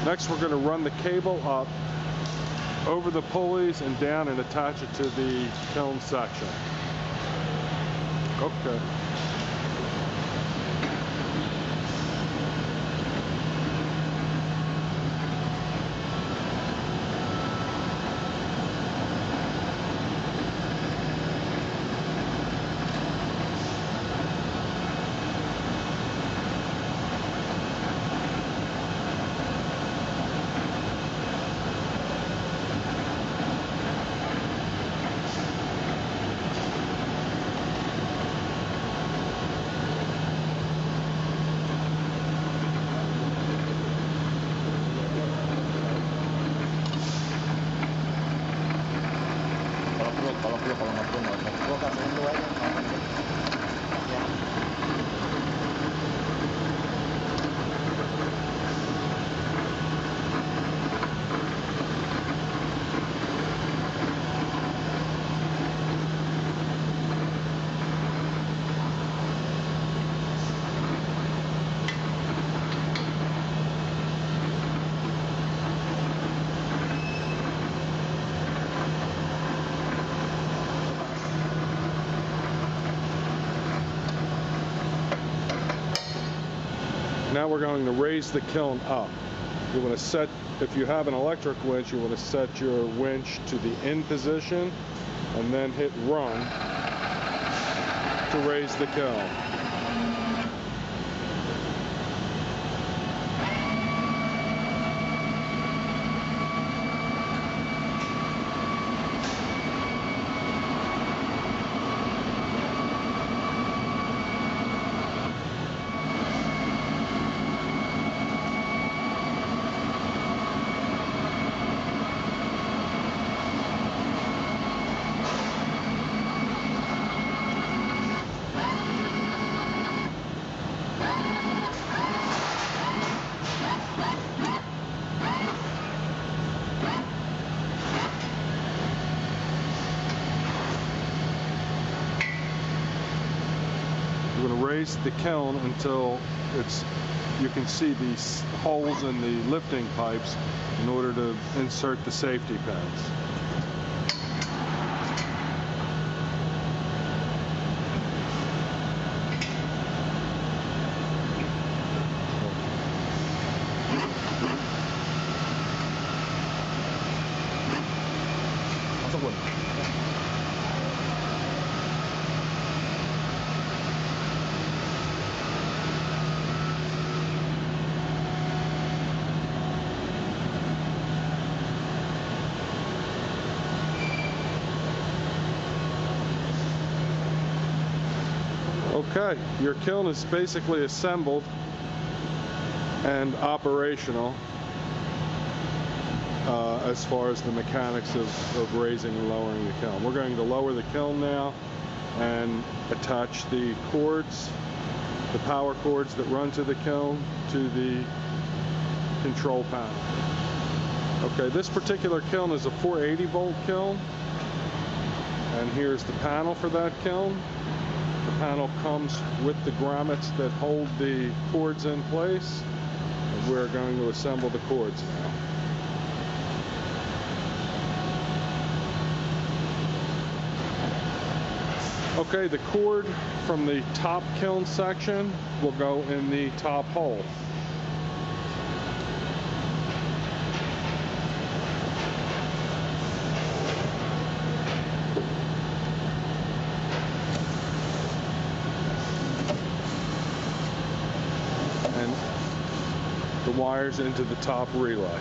Next we're going to run the cable up over the pulleys and down and attach it to the kiln section. Okay. Kalau nggak perlu kasih itu aja. Now we're going to raise the kiln up. You want to set, if you have an electric winch, you want to set your winch to the in position and then hit run to raise the kiln. You're going to raise the kiln until you can see these holes in the lifting pipes in order to insert the safety pins. Okay, your kiln is basically assembled and operational as far as the mechanics of raising and lowering the kiln. We're going to lower the kiln now and attach the cords, the power cords that run to the kiln, to the control panel. Okay, this particular kiln is a 480 volt kiln, and here's the panel for that kiln. The panel comes with the grommets that hold the cords in place, and we're going to assemble the cords now. Okay, the cord from the top kiln section will go in the top hole. The wires into the top relay.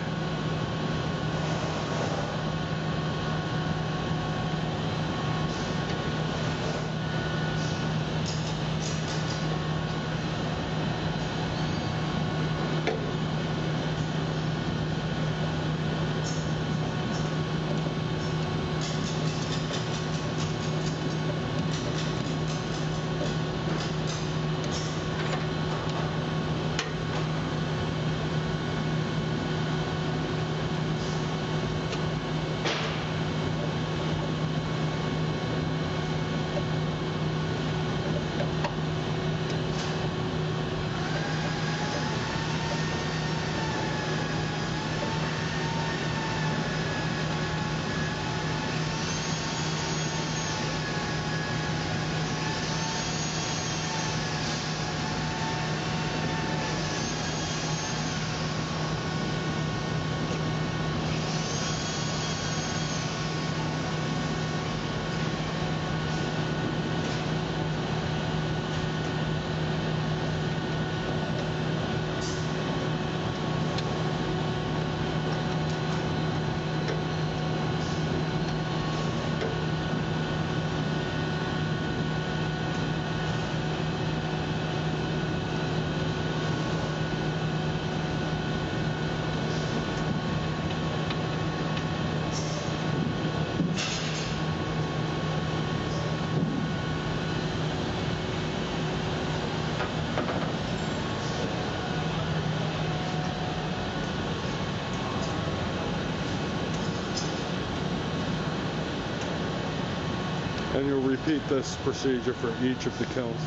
you'll repeat this procedure for each of the kilns.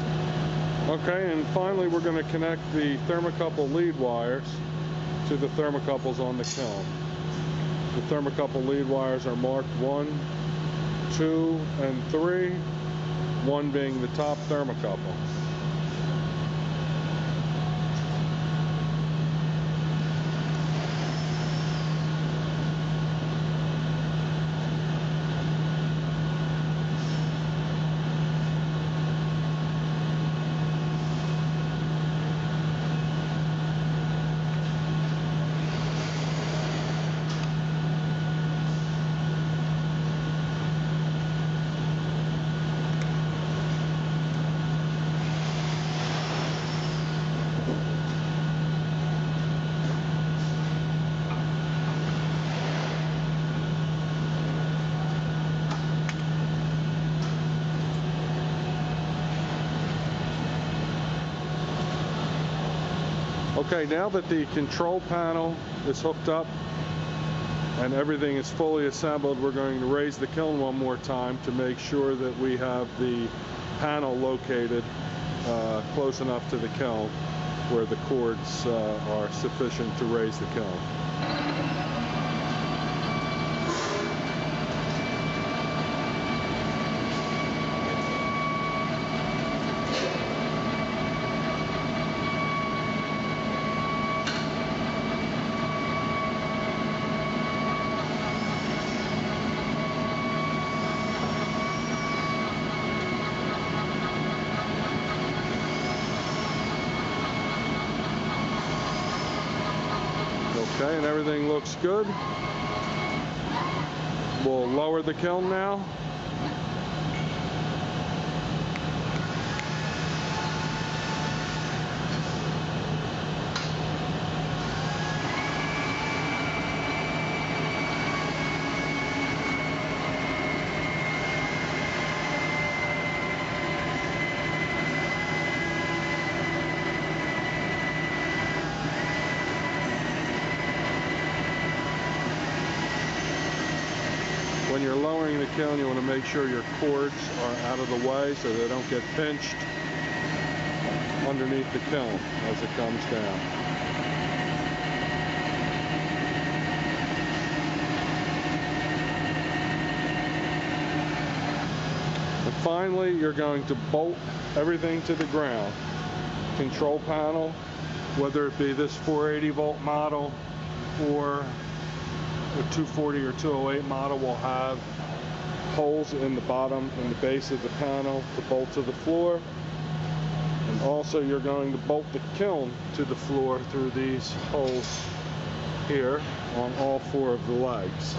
Okay, and finally we're going to connect the thermocouple lead wires to the thermocouples on the kiln. The thermocouple lead wires are marked 1, 2, and 3, 1 being the top thermocouple. Okay, now that the control panel is hooked up and everything is fully assembled, we're going to raise the kiln one more time to make sure that we have the panel located close enough to the kiln where the cords are sufficient to raise the kiln. Okay, and everything looks good. We'll lower the kiln now. When you're lowering the kiln, you want to make sure your cords are out of the way so they don't get pinched underneath the kiln as it comes down. And finally, you're going to bolt everything to the ground. Control panel, whether it be this 480 volt model or a 240 or 208 model, will have holes in the bottom and the base of the panel to bolt to the floor. And also you're going to bolt the kiln to the floor through these holes here on all 4 of the legs.